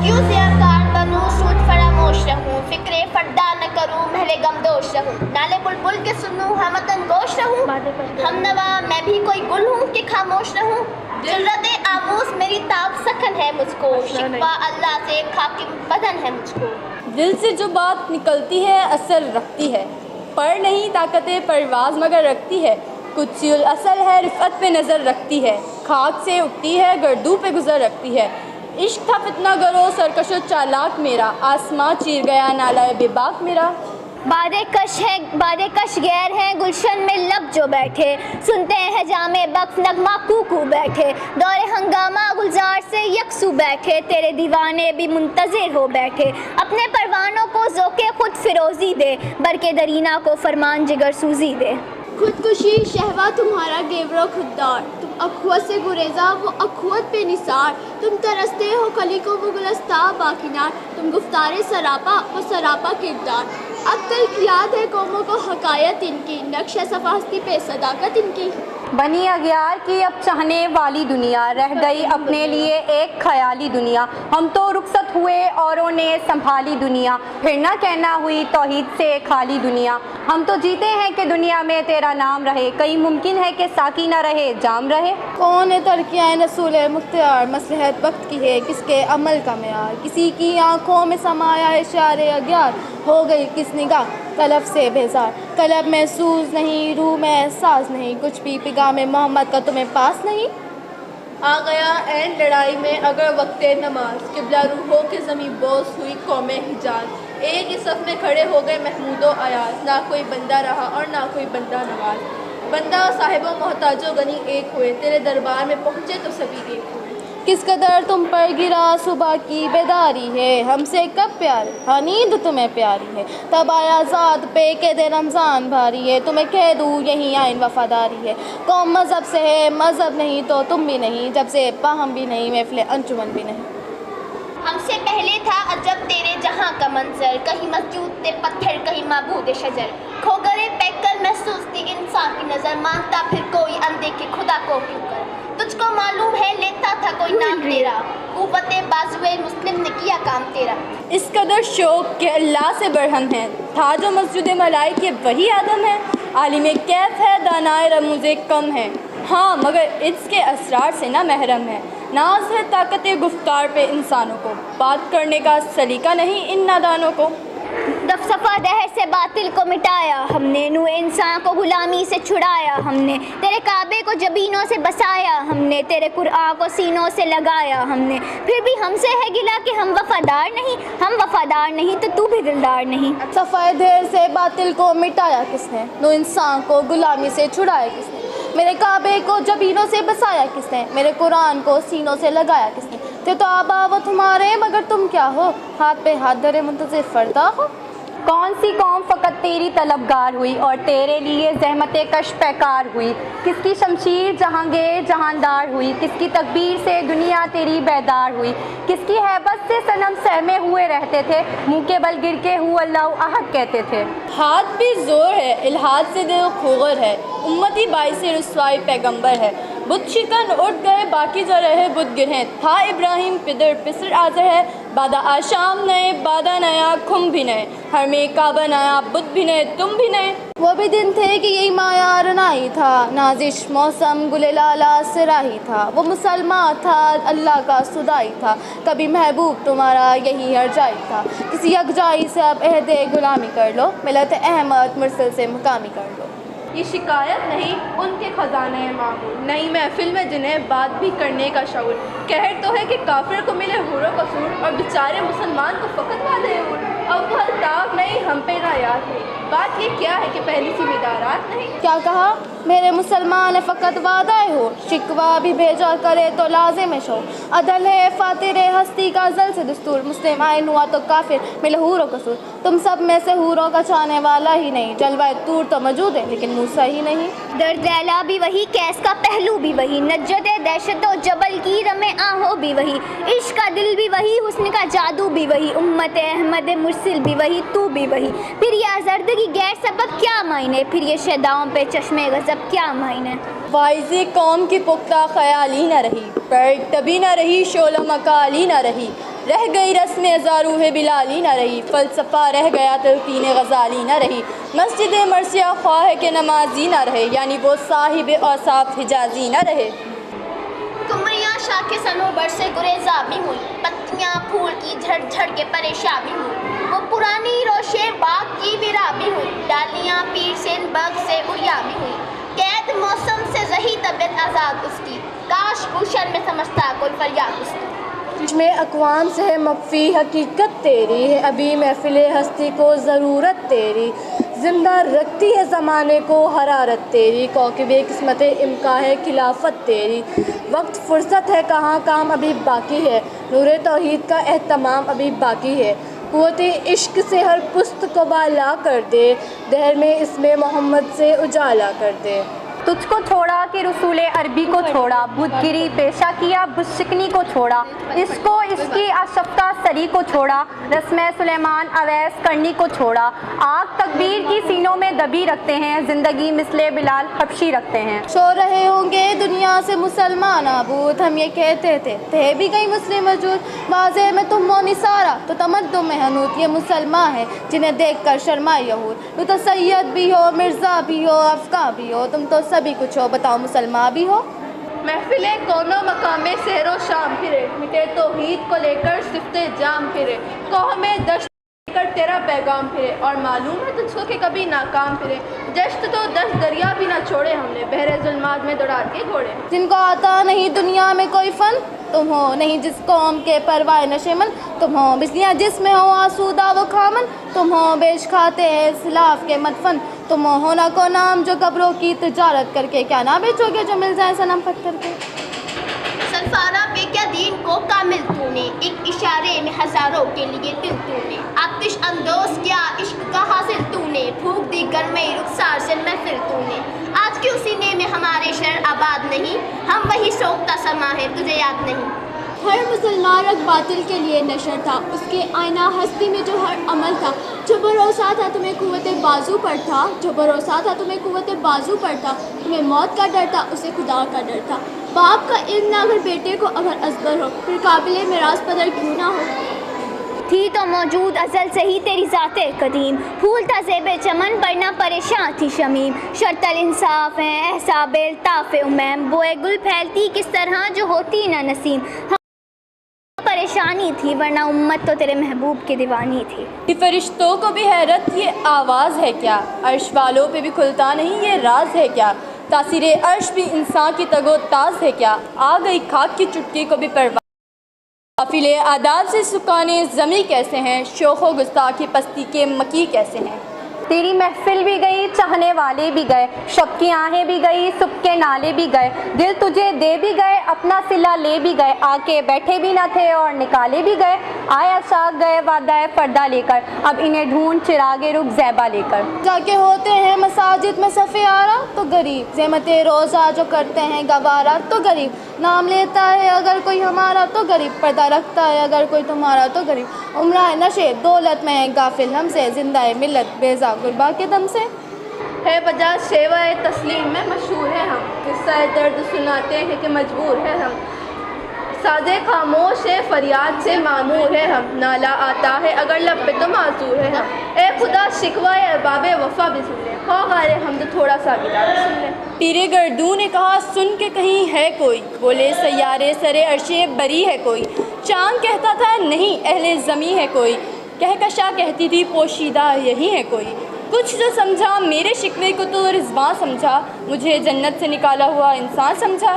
क्यों ज़ियाकार बनूं, सोच फरामोश रहूं, फिक्रे फरदा न करूं, महले गमदोश रहूं, नाले बुलबुल के सुनूं, हमतन गोश रहूं, हमनवा मैं भी कोई गुल हूं कि खामोश रहूं, जुर्रते आमूस मेरी ताब सकन है मुझको, शिकवा अल्लाह से खाकिम बदन है मुझको। दिल से जो बात निकलती है असर रखती है, पर नहीं ताकते परवाज़ मगर रखती है, कुछ असल है रिफ़त पे नज़र रखती है, खाक से उठती है गर्दू पे गुज़र रखती है। इश्क था फितना गरो सरकशो चालाक मेरा, आसमां चीर गया नाला बेबाक मेरा। बादे कश गैर हैं गुलशन में लब जो बैठे, सुनते हैं जामे बख्श नगमा कूकू बैठे, दौरे हंगामा गुलजार से यकसू बैठे, तेरे दीवाने भी मुंतज़िर हो बैठे, अपने परवानों को ज़ोके खुद फिरोज़ी दे, बरके दरीना को फरमान जिगर सूजी दे। खुदकुशी शहवा तुम्हारा गेवरो खुददार, तुम अखुवत से गुरेजा वो अखुवत पे निसार, तुम तरसते हो कली को वो गुलस्ता बाकिनार, तुम गुफ्तारे सरापा वो सरापा किरदार। अब तक याद है कौमों को हकायत इनकी, नक्श सफास्ती पे सदाकत इनकी। बनी अगियार की अब चाहने वाली दुनिया, रह गई अपने लिए एक ख्याली दुनिया, हम तो रुखसत हुए औरों ने संभाली दुनिया, फिर ना कहना हुई तौहीद से खाली दुनिया, हम तो जीते हैं कि दुनिया में तेरा नाम रहे, कहीं मुमकिन है कि साकी ना रहे जाम रहे। कौन है तरक्याँ नसूल मुख्तियार, मसलहत वक्त की है किसके अमल का मेयार, किसी की आँखों में समाया है शारे अगियार, हो गई किस निगाह तलब से बेजार, कलब में सूज नहीं रूह में एहसास नहीं, कुछ भी पिगा में मोहम्मद का तुम्हें पास नहीं। आ गया ऐन लड़ाई में अगर वक्ते नमाज, किबला रूहों के ज़मीं बोस हुई कौमे हिजाज, एक ही सफ़ में खड़े हो गए महमूदो अयाज, ना कोई बंदा रहा और ना कोई बंदा नवाज, बंदा साहिबो मोहताजो गनी एक हुए, तेरे दरबार में पहुँचे तो सभी एक हुए। किस कदर तुम पर गिरा सुबह की बेदारी है, हमसे कब प्यार हाँ नींद तुम्हें प्यारी है, तब आया ज़ात पे के दे रमज़ान भारी है, तुम्हें कह दूँ यही आइन वफ़ादारी है, कौम मज़हब से है मज़हब नहीं तो तुम भी नहीं, जब से पाहम भी नहीं महफ़िल अंजुमन भी नहीं। हमसे पहले था अजब तेरे जहाँ का मंजर, कहीं मस्जूद थे पत्थर कहीं माबूद शजर, खो गए पैकर महसूस थी इंसान की नज़र, मानता फिर कोई अनदेखे खुदा को क्यों कर, तुझको मालूम है लेता था कोई नाम तेरा, कुव्वते बाजुए मुस्लिम ने किया काम तेरा। इस कदर शौक के अल्लाह से बरहम है, था जो मस्जिद मलाइक वही आदम है, आलिम कैफ है दानाए रमूज़े कम है, हाँ मगर इसके असरार से ना महरम है, नाज है ताकत गुफ्तार पे इंसानों को, बात करने का सलीका नहीं इन नादानों को। दफसफा दहर से बातिल को मिटाया हमने, नू इंसान को गुलामी से छुड़ाया हमने, तेरे काबे को जबीनों से बसाया हमने, तेरे कुरान को सीनों से लगाया हमने, फिर भी हमसे है गिला कि हम वफादार नहीं, हम वफादार नहीं तो तू भी दिलदार नहीं। सफ़ाए देर से बातिल को मिटाया किसने, नू इंसान को गुलामी से छुड़ाया किसने, मेरे काबे को जबीनों से बसाया किसने, मेरे कुरान को सीनों से लगाया किसने, थे तो आबा वो तुम्हारे मगर तुम क्या हो, हाथ पे हाथ धरे मुंतज़िर फरदा हो। कौन सी कौम फ़कत तेरी तलबगार हुई और तेरे लिए ज़हमत कश पैकार हुई, किसकी शमशीर जहांगीर जहानदार हुई, किसकी तकबीर से दुनिया तेरी बेदार हुई, किसकी हैबत से सनम सहमे हुए रहते थे, मुँह के बल गिर के हु अल्लाह अहद कहते थे। हाथ भी ज़ोर है इल्हाद से दिल खोगर है, उम्मती बाइस रुस्वाई पैगंबर है, बुत शिकन उठ गए बाकी जो रहे बुत गिरे, था इब्राहिम पिदर पिसर आज़र है, बादा आशाम नए बादा नया खुम भी नए, हर में काबा नया बुत भी नए तुम भी नए। वो भी दिन थे कि यही माया रनाई था, नाजिश मौसम गुले लाला सिराही था, वो मुसलमान था अल्लाह का सुदाई था, कभी महबूब तुम्हारा यही हर जाई था, किसी यकजाई से अब अहदे गुलामी कर लो, मिलत अहमद मुरसल से मुकामी कर लो। ये शिकायत नहीं उनके ख़जाने मामूल, नई महफिल में जिन्हें बात भी करने का शऊर, कहर तो है कि काफिर को मिले हुरो कसूर और बेचारे मुसलमान को फ़कत वादे हुर, अब वो अल्ताफ नहीं हम पे ना याद नहीं, बात ये क्या है कि पहली ज़िम्मेदारात नहीं। क्या कहा मेरे मुसलमान फ़कत वादाए हो, शिकवा भी भेजा करे तो लाजिम शो, अदल है फातिर हस्ती का जल से दस्तूर, मुस्लिम आइन हुआ तो काफिर मिले हूरों कसूर, तुम सब में से हूरों का चाहने वाला ही नहीं, जलवाए तूर तो मौजूद है लेकिन मूसा ही नहीं। दर्द लैला भी वही, कैस का पहलू भी वही, नज्जत दहशत जबल की रमे आहो भी वही, इश्क का दिल भी वही, हुस्न का जादू भी वही, उम्मत अहमद मुरसिल भी वही, तू भी वही। फिर ये आज़र्दगी गैर सबक क्या मायने, फिर ये शदाओं पे चश्मे गज़ब क्या मायने। वाइज़े कौम की पुख्ता ख़याली न रही, पर तभी न रही शोला मकाली न रही, रह गई रस्म ज़ारूह बिलाली न रही, फ़लसफ़ा रह गया तलक़ीन गज़ाली न रही, मस्जिद मरसिया ख्वाह के नमाजी न रहे, यानी वो साहिब औसाफ हिजाजी न रहे। कुमरियाँ शाखे सनोबर से गुरेज़ा भी हुई, पत्तियाँ फूल की झड़ झड़ के परेशान भी हुई, वो पुरानी रोशे बाग की विरा भी हुई, डालियाँ पीर से बग से उड़िया भी हुई, कैद मौसम से रही तबीयत आज़ाद उसकी, काश गुलशन में समझता कोई फरियाद उसकी। में अक़वाम से है मफ़ी हकीकत तेरी है, अभी महफ़िल हस्ती को ज़रूरत तेरी, ज़िंदा रखती है ज़माने को हरारत तेरी, कौकबे किस्मत इम्का है खिलाफत तेरी, वक्त फ़ुर्सत है कहाँ काम अभी बाकी है, नूर तौहीद का एहतमाम अभी बाकी है, क़ुव्वत इश्क से हर पुस्त को बाला कर दे, दहर में इसमें मोहम्मद से उजाला कर दे। तुझको छोड़ा कि रसूल अरबी को छोड़ा, बुतगिरी पेशा किया बुशिकनी को छोड़ा, इसको इसकी आशफ्ता सरी को छोड़ा, रस्म सुलेमान अवैस करनी को छोड़ा, आग तकबीर की सीनों में दबी रखते हैं, ज़िंदगी मिसले बिलाल हबशी रखते हैं। सो रहे होंगे दुनिया से मुसलमान आबूद, हम ये कहते थे भी कहीं मुस्लिम मौजूद, वाज़े में तुम हो निसारा तो तमद्दु में हनूत, ये मुसलमान है जिन्हें देख कर शर्माए यहूद, तुम तो सैयद भी हो मिर्ज़ा भी हो अफ़गा भी हो, तुम तो सभी कुछ हो, बताओ मुसलमान भी हो। महफिले कोनो मकामे सहरो शाम फिरे, मिटे तौहीद को लेकर सिफ्ते जाम फिरे, कौमे दश्त लेकर तेरा पैगाम फिरे, और मालूम है तुझको कि कभी नाकाम फिरे, जश्त तो 10 दरिया भी ना छोड़े हमने, बहरे जुल्मात में दौड़ा के घोड़े। जिनको आता नहीं दुनिया में कोई फ़न तुम हो, नहीं जिस कौम के परवाए नशेमन तुम हो, बिजलियाँ जिसमें हो आसूदा वो खामन तुम हो, बेच खाते हैं इस्लाफ के मदफन तुम हो, ना को नाम जो कब्रों की तिजारत करके, क्या ना बेचोगे जो मिल जाए सनम पत्थर के। सरफारा पे क्या दीन को कामिल तूने, एक इशारे में हज़ारों के लिए दिल तूने, आतिश अंदोज़ क्या इश्क का हासिल तूने, फूक दी गर्मे रुखसार से महफिल तूने, आज क्यों सीने में हमारे शहर आबाद नहीं, हम वही सोखता समा है तुझे याद नहीं। हर मुसलमान रग बातिल के लिए नशर था, उसके आईना हस्ती में जो हर अमल था, जो भरोसा था तुम्हें कुव्वत बाजू पर था, जो भरोसा था तुम्हें कुव्वत बाजू पर था, तुम्हें मौत का डर था उसे खुदा का डर था, बाप का इल्म ना अगर बेटे को अगर असबर हो, फिर काबिल मिरास पदर क्यों ना हो। थी तो मौजूद अज़ल से ही तेरी ज़ाते कदीम, फूल था ज़ेबे चमन पर ना परेशान थी शमीम, शर्तल इंसाफ है एहसाबेल ताफ़े उमैम, बोए गुल फैलती किस तरह जो होती ना नसीम, परेशानी थी वरना उम्मत तो तेरे महबूब की दीवानी थी। फरिश्तों को भी हैरत ये आवाज़ है क्या, अर्श वालों पे भी खुलता नहीं ये राज है क्या, तासीर अर्श भी इंसान की तगो ताज है क्या, आ गई खाक की चुटकी को भी परवाह, काफिले आदाब से सुकाने ज़मी कैसे हैं, शोखो गुस्ताखी पस्ती के मकी कैसे हैं। तेरी महफिल भी गई चाहने वाले भी गए, शब की आहें भी गई सुबह के नाले भी गए, दिल तुझे दे भी गए अपना सिला ले भी गए, आके बैठे भी ना थे और निकाले भी गए, आया शाख गए वादाए पर्दा लेकर, अब इन्हें ढूंढ चिरागे रुख ज़ैबा लेकर, जाके होते हैं मसाजिद में सफ़े आरा तो गरीब, ज़हमते रोज़ा जो करते हैं गवारा तो गरीब, नाम लेता है अगर कोई हमारा तो गरीब, पर्दा रखता है अगर कोई तुम्हारा तो गरीब, उम्रा नशे दौलत में गाफिल हमसे, जिंदा मिलत बेजा गुरबा के दम से। है बजाज शेवाए तस्लीम में मशहूर है हम, किस्सा दर्द सुनाते हैं कि मजबूर है हम, साजे खामोश है फरियाद से मामूर है हम, नाला आता है अगर लब पे तो माजूर है हम, ए खुदा शिकवा अरबाबे वफा भी सुन ले, खो गारे हम तो थोड़ा सा गिला भी सुन ले। पीरे गर्दू ने कहा सुन के कहीं है कोई, बोले सैयारे सरे अर्शे बरी है कोई, चांद कहता था नहीं अहले ज़मी है कोई, कहकशा कहती थी पोशीदा यही है कोई, कुछ जो समझा मेरे शिकवे को तो रिज़वां समझा, मुझे जन्नत से निकाला हुआ इंसान समझा।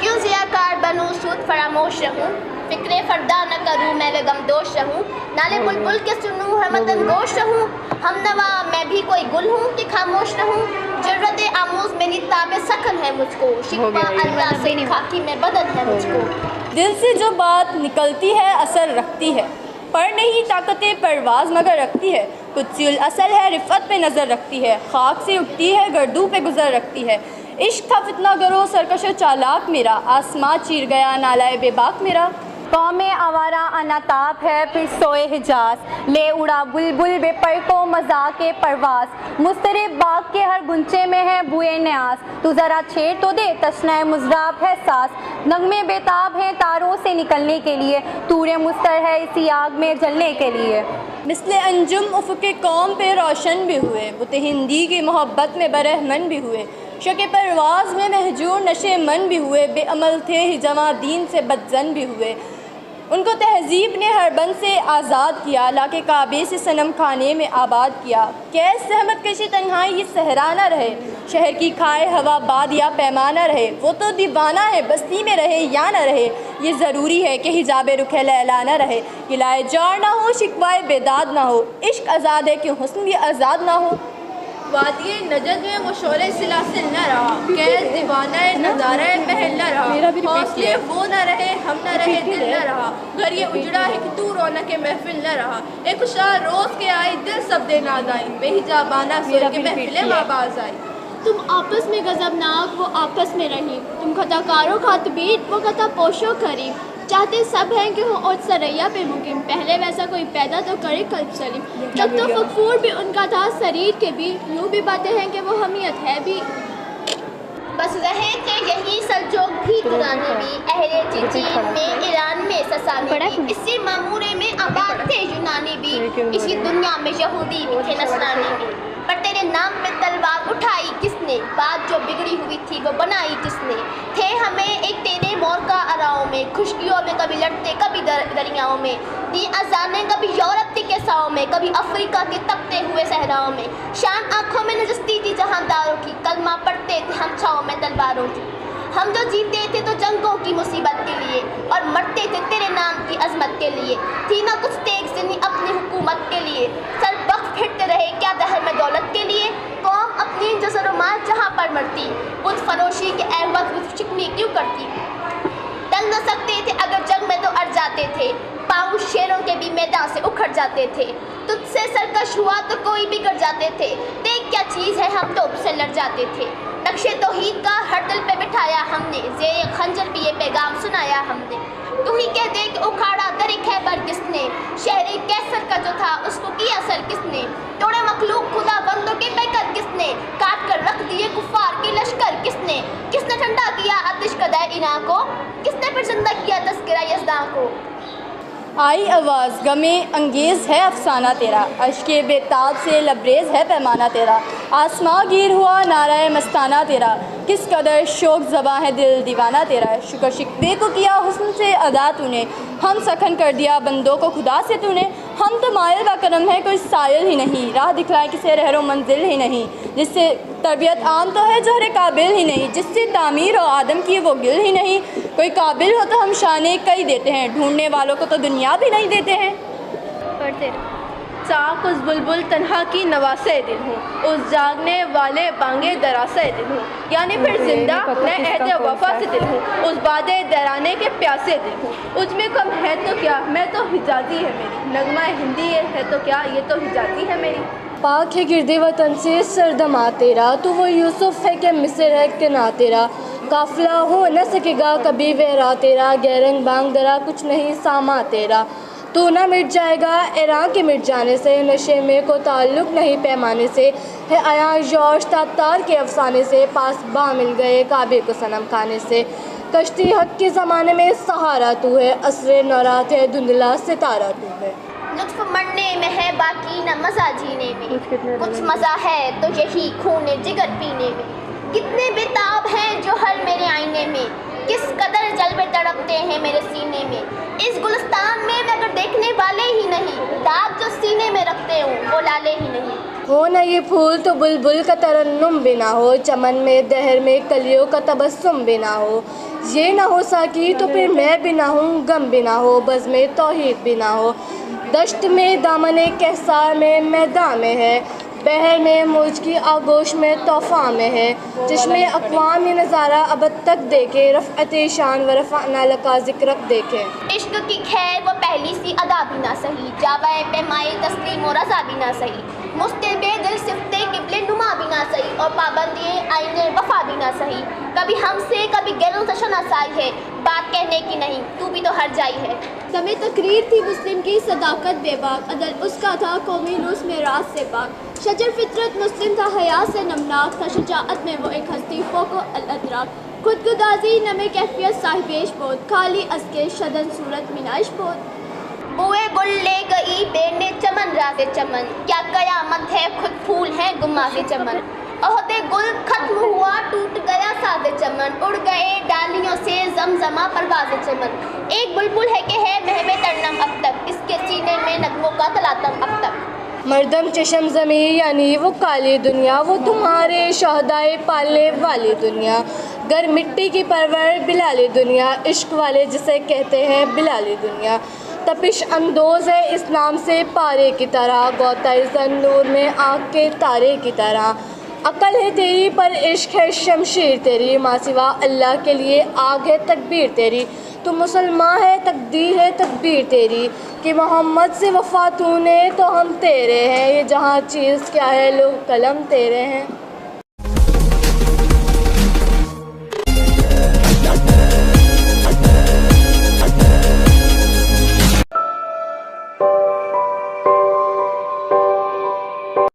क्यों ज़ियाकार बनूँ सूद फरामोश रहूँ, फ़िक्रे फ़र्दा न करूँ मैं गमदोश रहूँ, नाले बुलबुल के सुनूँ हमदन गोश रहूँ, हमनवा मैं भी कोई गुल हूँ कि खामोश रहूँ, ज़रूरत आमूज़ मेरी ताबे सकन है मुझको, शिकवा अल्लाह से खाकी में बदन है मुझको। दिल से जो बात निकलती है असर रखती है, पर नहीं ताकतें परवाज़ मगर रखती है, कुछ असल है रिफ़त पे नज़र रखती है, खाक से उठती है गर्दू पे गुज़र रखती है, इश्क था फितना गरो सरकश चालाक मेरा, आसमां चीर गया नालाए बेबाक मेरा। قوم آوارہ اناتاب ہے پھر سوئے حجاز، لے اڑا بلبل بے پر کو مذاق پرواز، مضطرب باغ کے ہر گنچے میں ہے بوئے نیاز، تو ذرا چھیڑ تو دے تشنہ مضراب ہے ساز، نغمے بیتاب ہیں تاروں سے نکلنے کے لیے، طور مستر ہے اسی آگ میں جلنے کے لیے۔ مثل انجم افق قوم پہ روشن بھی ہوئے، بت ہندی کی محبت میں برہمن بھی ہوئے، شوق پرواز میں مہجور نشے من بھی ہوئے، بے عمل تھے ہی جواں دین سے بدزن بھی ہوئے، ان کو تہذیب نے ہر بند سے آزاد کیا، لا کے کعبے سے صنم خانے میں آباد کیا، کیس زحمت کشی تنہائی یہ صحرا نہ رہے، شہر کی کھائے ہوا باد یا پیمانہ رہے، وہ تو دیوانہ ہے بستی میں رہے یا نہ رہے، یہ ضروری ہے کہ حجاب رخ لیلا نہ رہے، گلائے جار نہ ہو شکوائے بیداد نہ ہو، عشق آزاد ہے کہ حسن بھی آزاد نہ ہو۔ وادی نجد میں وہ شعلہ سلاسل نہ رہا، قید دیوانہ نظارہ محل نہ رہا، حوصلے وہ نہ رہے ہم نہ رہے دل نہ رہا، گھر یہ اجڑا ہے کہ تو رونق محفل نہ رہا، ایک خوشحال روز کے آئی دل سب دے ناد آئی، بے حجابانہ سوئے کے محفلیں آواز آئی۔ تم آپس میں غضبناک وہ آپس میں رحیم، تم خطا کارو خاطبین وہ خطا پوشو کریم، چاہتے سب ہیں کہ ہو اور سریا پہ مقیم، پہلے ویسا کوئی پیدا تو کرے قلب سلیم، جب تو فکفور بھی ان کا تھا شریر کے بھی، یوں بھی باتیں ہیں کہ وہ حمیت ہے بھی۔ بس رہے تھے یہی سلجوق بھی ترانے بھی، اہل چین میں ایران میں سسانی بھی، اسی معمورے میں آباد تھے یونانی بھی، اسی دنیا میں یہودی بھی تھے نصرانی بھی، پر تیرے نام پہ تلوار اٹھائی کس نے، بات جو بگڑی ہوئی تھی وہ بنائی کس نے، تھے ہمیں ایک تیرے مور کا اراؤں میں، خشکیوں میں کبھی لڑتے کبھی دریاؤں میں، دی اذانیں کبھی یورپ کے ساؤں میں، کبھی افریقہ کے تپتے ہوئے صحراؤں میں، شان آنکھوں میں نجستی تھی جہانداروں کی، کلمہ پڑھتے تھے ہم چھاؤں میں تلواروں کی، ہم جو جیتے تھے تو جنگوں کی مصیبت کے لیے، اور مرتے تھے تیرے نام کی عظمت کے لیے، تھی نہ کچھ تیگ زنی اپنی حکومت کے لیے، سر وقت پھرتے رہے کیا دہر میں دولت کے لیے، قوم اپنی جزر و مال جہاں پر مرتی، بت فروشی کے عوض بت شکنی کیوں کرتی، ٹل نہ سکتے تھے اگر جنگ میں تو اڑ جاتے تھے، پاؤں شیروں کے بھی میدان سے اکھڑ جاتے تھے، تجھ سے سرکش ہوا تو کوئی بگڑ جاتے تھے، دیکھ کیا چیز ہے ہم تو اس سے لڑ جاتے تھے، نقشے توحید کا ہر دل پہ بٹھایا ہم نے، زیر خنجر بھی یہ پیغام سنایا ہم نے، تو ہی کہہ دے کہ اکھاڑا در خیبر کس نے، شہر کیسر کا جو تھا اس کو کیا اثر کس نے، توڑے مخلوق خدا بندوں کے پیکر کس نے، کاٹ کر رکھ دیے کفار کے لشکر کس نے ٹھنڈا کیا آتش کدہ اینا کو، کس نے پھر زندہ کیا تذکرہ یزداں کو۔ آئی آواز غمِ انگیز ہے افسانہ تیرا، اشک بیتاب سے لبریز ہے پیمانہ تیرا، آسماں گیر ہوا نعرہ مستانہ تیرا، کس قدر شوق زباں ہے دل دیوانہ تیرا، شکر شکوے کو کیا حسن سے ادا تو نے، ہم سخن کر دیا بندوں کو خدا سے تو نے، ہم تو مائل با کرم ہے کوئی سائل ہی نہیں، راہ دکھلائے کسی رہر و منزل ہی نہیں، جس سے تربیت عام تو ہے جوہر قابل ہی نہیں، جس سے تعمیر و آدم کی وہ گل ہی نہیں، کوئی قابل ہو تو ہم شانے کئی دیتے ہیں، ڈھونڈنے والوں کو تو دنیا بھی نہیں دیتے ہیں۔ پڑھتے چاک اس بلبل تنہا کی نواسے دل ہوں، اس جاگنے والے بانگے دراسے دل ہوں، یعنی پھر زندہ میں عہد وفا سے دل ہوں، اس باد درانے کے پیاسے دل ہوں، اجھ میں کم ہے تو کیا میں تو حجازی ہے میری، نغمہ ہندی ہے تو کیا یہ تو حجازی ہے میری، پاک ہے گرد وطن سے سردماں تیرا، تو وہ یوسف ہے کہ مصر ہے کہ نہ تیرا، قافلہ ہو نہ سکے گا کبھی ویرا تیرا، گیرنگ بانگ درا کچھ نہیں ساما تیرا، تو نہ مٹ جائے گا ایران کے مٹ جانے سے، نشے میں کو تعلق نہیں پیمانے سے، ہے آیا جوش تابتار کے افسانے سے، پاس باں مل گئے کعبے کو صنم کھانے سے، کشتی حق کے زمانے میں سہارا تو ہے، عصر نورات ہے دھندلا ستارہ تو ہے، لطف مرنے میں ہے باقی نہ مزہ جینے میں، کچھ مزہ ہے تو یہی خون جگر پینے میں، کتنے بےتاب ہیں جو ہر میرے آئینے میں، کس قدر جلوے تڑپتے ہیں میرے سینے میں، اس گلستان میں اگر دیکھنے والے ہی نہیں، داغ جو سینے میں رکھتے ہوں وہ لالے ہی نہیں، ہو نہ یہ پھول تو بلبل کا ترنم بھی نہ ہو، چمن میں دہر میں کلیوں کا تبسم بھی نہ ہو، یہ نہ ہو ساکی تو پھر میں بھی نہ ہوں، غم بھی نہ ہو بزم توحید بھی نہ ہو، دشت میں دامن کہسار میں میدان میں ہے، بحر میں موج کی آگوش میں طوفان میں ہے، چشم اقوام یہ نظارہ ابد تک دیکھے، رفعت شان و رفعنا لکا ذکرک دیکھے، عشق کی خیر وہ پہلی سی ادا بھی نہ سہی، جاوائے پیمائے تسلیم و رضا بھی نہ سہی، مستب دل صفتے قبل نما بھی نہ سہی، اور پابندی آئین وفا بھی نہ سہی، کبھی ہم سے کبھی غیروں سے شناسائی ہے، बात कहने की नहीं, तू भी तो हर जाई है। दमे तकरीर थी मुस्लिम की सदाकत बेबाक, अदल उसका था कौमी रूस में राज से पाक। शजर फितरत मुस्लिम था, हया से नमनाक था, शजाअत में वो एक हस्ती फ़ौक़ अल-अदराक। खुदगुदाजी नमे कैफियत साहिबेश बोध, खाली अस्के शदन सूरत मिनाइश बोध। बुए गुल ले गई बेने चमन राज़े चमन, क्या कयामत है खुद फूल है गुमाज़े चमन। ओहदे गुल खत्म हुआ टूट गया साज़े चमन, उड़ गए डालियों से जमजमा परवाज़े चमन। एक बुलबुल है कि है महवे तरनम अब तक, इसके सीने में नगमों का तलातम अब तक। मर्दम चशम ज़मी यानी वो काली दुनिया, वो तुम्हारे शहदाए पालने वाली दुनिया। गर मिट्टी की परवर बिलाली दुनिया, इश्क वाले जिसे कहते हैं बिलाली दुनिया। तपिश अंदोज़ है इस नाम से पारे की तरह, गौताए ज़न्नूर में आँख के तारे की तरह। अकल है तेरी पर इश्क है शमशीर तेरी, माँ सिवा अल्लाह के लिए आग है तकबीर तेरी। तू मुसलमान है तकदीर है तदबीर तेरी, कि मोहम्मद से वफ़ा तूने तो हम तेरे हैं। ये जहाँ चीज़ क्या है लोग कलम तेरे हैं।